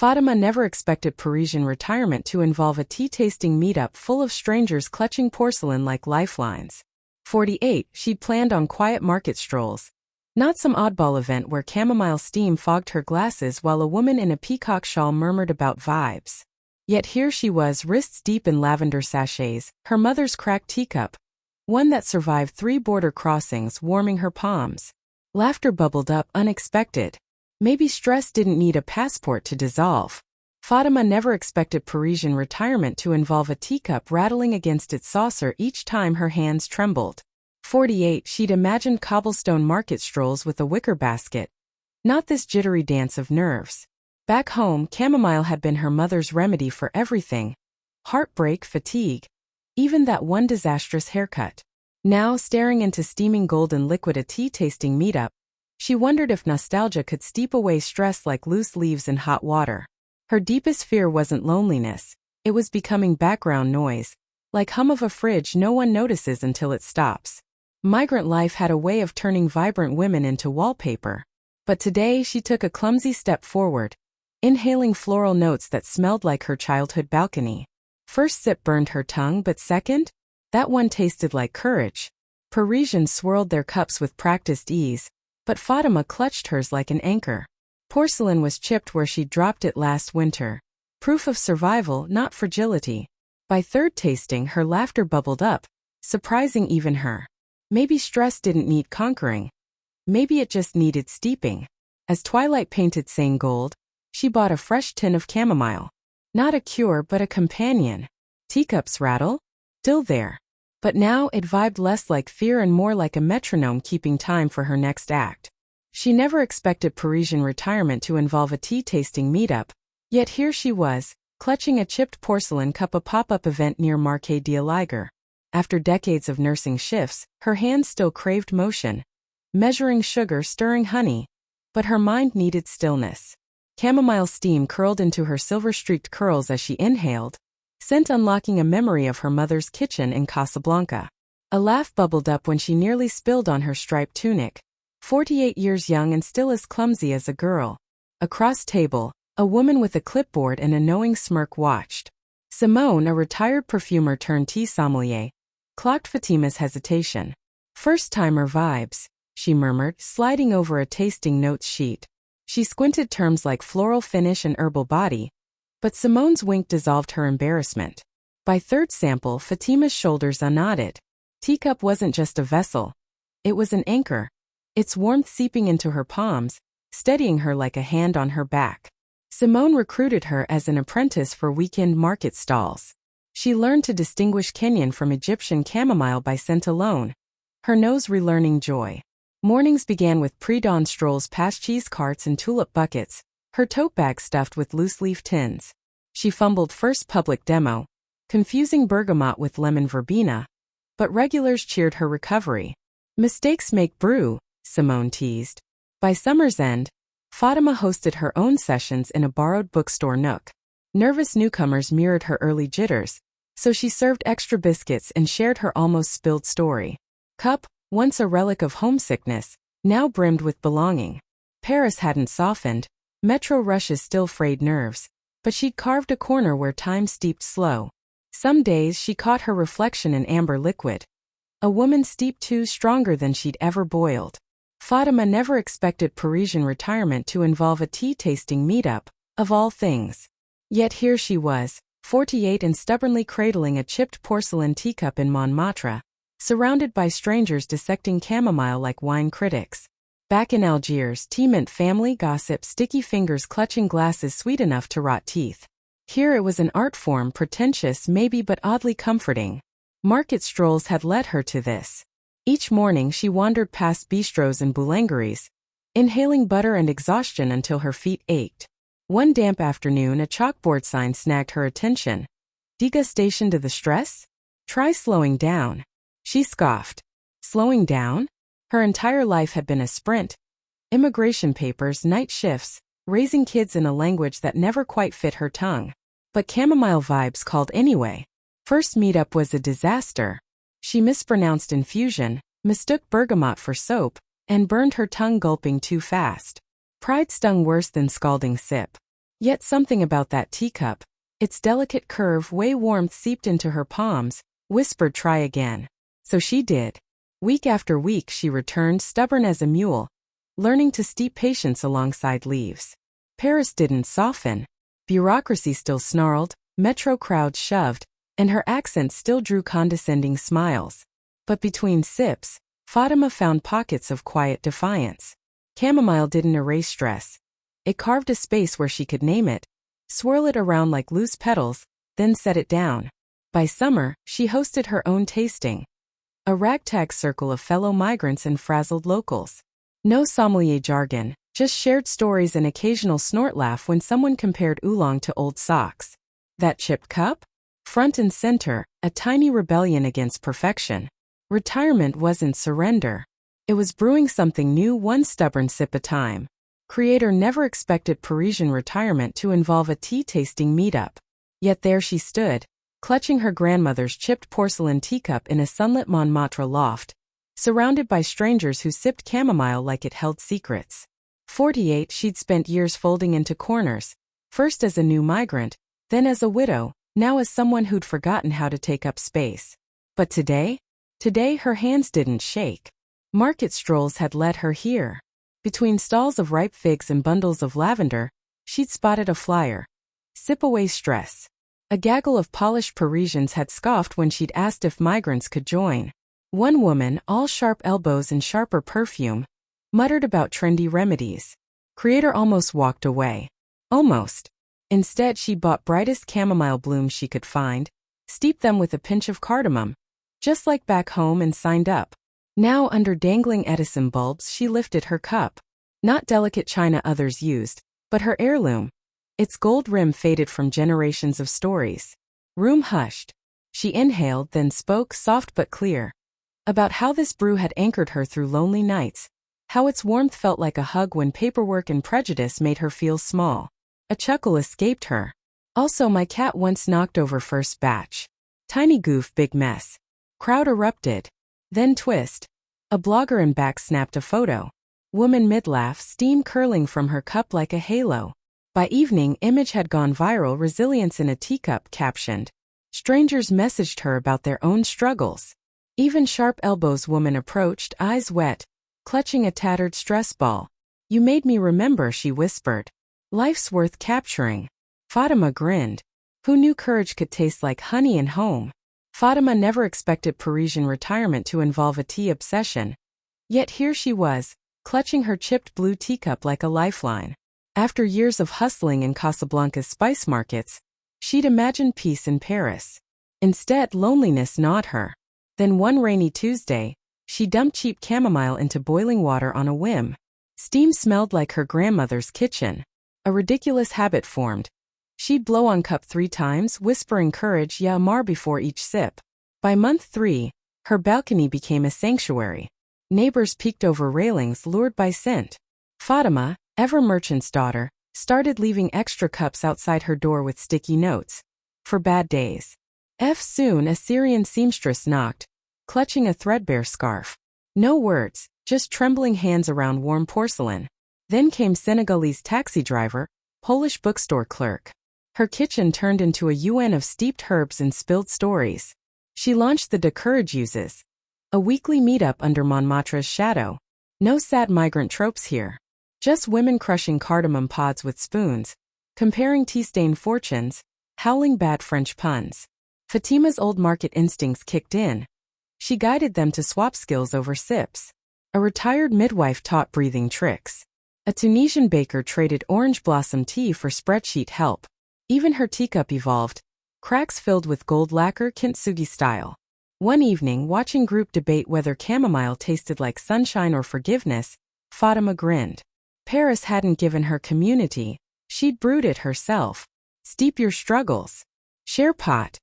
Fatima never expected Parisian retirement to involve a tea-tasting meetup full of strangers clutching porcelain like lifelines. 48. She'd planned on quiet market strolls. Not some oddball event where chamomile steam fogged her glasses while a woman in a peacock shawl murmured about vibes. Yet here she was, wrists deep in lavender sachets, her mother's cracked teacup, one that survived 3 border crossings, warming her palms. Laughter bubbled up, unexpected. Maybe stress didn't need a passport to dissolve. Fatima never expected Parisian retirement to involve a teacup rattling against its saucer each time her hands trembled. 48. She'd imagined cobblestone market strolls with a wicker basket. Not this jittery dance of nerves. Back home, chamomile had been her mother's remedy for everything. Heartbreak, fatigue, even that one disastrous haircut. Now, staring into steaming golden liquid, a tea-tasting meetup, she wondered if nostalgia could steep away stress like loose leaves in hot water. Her deepest fear wasn't loneliness. It was becoming background noise, like hum of a fridge no one notices until it stops. Migrant life had a way of turning vibrant women into wallpaper. But today she took a clumsy step forward, inhaling floral notes that smelled like her childhood balcony. First sip burned her tongue, but second? That one tasted like courage. Parisians swirled their cups with practiced ease, but Fatima clutched hers like an anchor. Porcelain was chipped where she dropped it last winter. Proof of survival, not fragility. By third tasting, her laughter bubbled up, surprising even her. Maybe stress didn't need conquering. Maybe it just needed steeping. As twilight painted sane gold, she bought a fresh tin of chamomile. Not a cure, but a companion. Teacups rattle? Still there. But now it vibed less like fear and more like a metronome keeping time for her next act. She never expected Parisian retirement to involve a tea-tasting meetup, yet here she was, clutching a chipped porcelain cup, a pop-up event near Marquis de Liger. After decades of nursing shifts, her hands still craved motion, measuring sugar, stirring honey, but her mind needed stillness. Chamomile steam curled into her silver-streaked curls as she inhaled, scent unlocking a memory of her mother's kitchen in Casablanca. A laugh bubbled up when she nearly spilled on her striped tunic. 48 years young and still as clumsy as a girl. Across table, a woman with a clipboard and a knowing smirk watched. Simone, a retired perfumer turned tea sommelier, clocked Fatima's hesitation. First-timer vibes, she murmured, sliding over a tasting notes sheet. She squinted terms like floral finish and herbal body, but Simone's wink dissolved her embarrassment. By third sample, Fatima's shoulders unknotted. Teacup wasn't just a vessel. It was an anchor, its warmth seeping into her palms, steadying her like a hand on her back. Simone recruited her as an apprentice for weekend market stalls. She learned to distinguish Kenyan from Egyptian chamomile by scent alone, her nose relearning joy. Mornings began with pre-dawn strolls past cheese carts and tulip buckets, her tote bag stuffed with loose-leaf tins. She fumbled first public demo, confusing bergamot with lemon verbena, but regulars cheered her recovery. Mistakes make brew, Simone teased. By summer's end, Fatima hosted her own sessions in a borrowed bookstore nook. Nervous newcomers mirrored her early jitters, so she served extra biscuits and shared her almost spilled story. Cup, once a relic of homesickness, now brimmed with belonging. Paris hadn't softened, metro rushes still frayed nerves, but she'd carved a corner where time steeped slow. Some days she caught her reflection in amber liquid. A woman steeped too stronger than she'd ever boiled. Fatima never expected Parisian retirement to involve a tea-tasting meetup, of all things. Yet here she was, 48 and stubbornly cradling a chipped porcelain teacup in Montmartre, surrounded by strangers dissecting chamomile like wine critics. Back in Algiers, tea meant family gossip, sticky fingers clutching glasses sweet enough to rot teeth. Here it was an art form, pretentious maybe but oddly comforting. Market strolls had led her to this. Each morning she wandered past bistros and boulangeries, inhaling butter and exhaustion until her feet ached. One damp afternoon a chalkboard sign snagged her attention. Degustation to the stress? Try slowing down. She scoffed. Slowing down? Her entire life had been a sprint. Immigration papers, night shifts, raising kids in a language that never quite fit her tongue. But chamomile vibes called anyway. First meetup was a disaster. She mispronounced infusion, mistook bergamot for soap, and burned her tongue gulping too fast. Pride stung worse than scalding sip. Yet something about that teacup, its delicate curve, way warmth seeped into her palms, whispered, "Try again." So she did. Week after week she returned, stubborn as a mule, learning to steep patience alongside leaves. Paris didn't soften. Bureaucracy still snarled, metro crowds shoved, and her accent still drew condescending smiles. But between sips, Fatima found pockets of quiet defiance. Chamomile didn't erase stress. It carved a space where she could name it, swirl it around like loose petals, then set it down. By summer, she hosted her own tasting. A ragtag circle of fellow migrants and frazzled locals. No sommelier jargon, just shared stories and occasional snort laugh when someone compared oolong to old socks. That chipped cup? Front and center, a tiny rebellion against perfection. Retirement wasn't surrender. It was brewing something new, one stubborn sip at a time. Creator never expected Parisian retirement to involve a tea-tasting meetup. Yet there she stood, clutching her grandmother's chipped porcelain teacup in a sunlit Montmartre loft, surrounded by strangers who sipped chamomile like it held secrets. 48, she'd spent years folding into corners, first as a new migrant, then as a widow, now as someone who'd forgotten how to take up space. But today her hands didn't shake. Market strolls had led her here. Between stalls of ripe figs and bundles of lavender, she'd spotted a flyer. "Sip away stress." A gaggle of polished Parisians had scoffed when she'd asked if migrants could join. One woman, all sharp elbows and sharper perfume, muttered about trendy remedies. Creator almost walked away. Almost. Instead, she bought brightest chamomile blooms she could find, steeped them with a pinch of cardamom, just like back home, and signed up. Now, under dangling Edison bulbs, she lifted her cup. Not delicate china others used, but her heirloom. Its gold rim faded from generations of stories. Room hushed. She inhaled, then spoke, soft but clear, about how this brew had anchored her through lonely nights, how its warmth felt like a hug when paperwork and prejudice made her feel small. A chuckle escaped her. "Also, my cat once knocked over first batch. Tiny goof, big mess." Crowd erupted. Then twist. A blogger in back snapped a photo. Woman mid-laugh, steam curling from her cup like a halo. By evening, image had gone viral. "Resilience in a teacup," captioned. Strangers messaged her about their own struggles. Even sharp elbows woman approached, eyes wet, clutching a tattered stress ball. "You made me remember," she whispered. "Life's worth capturing." Fatima grinned. Who knew courage could taste like honey and home? Fatima never expected Parisian retirement to involve a tea obsession. Yet here she was, clutching her chipped blue teacup like a lifeline. After years of hustling in Casablanca's spice markets, she'd imagined peace in Paris. Instead, loneliness gnawed her. Then one rainy Tuesday, she dumped cheap chamomile into boiling water on a whim. Steam smelled like her grandmother's kitchen. A ridiculous habit formed. She'd blow on cup 3 times, whispering courage, "Ya mar," before each sip. By month 3, her balcony became a sanctuary. Neighbors peeked over railings, lured by scent. Fatima, ever merchant's daughter, started leaving extra cups outside her door with sticky notes. "For bad days." Soon a Syrian seamstress knocked, clutching a threadbare scarf. No words, just trembling hands around warm porcelain. Then came Senegalese taxi driver, Polish bookstore clerk. Her kitchen turned into a UN of steeped herbs and spilled stories. She launched the De Courage Uses, a weekly meetup under Montmartre's shadow. No sad migrant tropes here. Just women crushing cardamom pods with spoons, comparing tea-stained fortunes, howling bad French puns. Fatima's old market instincts kicked in. She guided them to swap skills over sips. A retired midwife taught breathing tricks. A Tunisian baker traded orange blossom tea for spreadsheet help. Even her teacup evolved, cracks filled with gold lacquer, kintsugi style. One evening, watching group debate whether chamomile tasted like sunshine or forgiveness, Fatima grinned. Paris hadn't given her community, she'd brewed it herself. Steep your struggles. Share pot.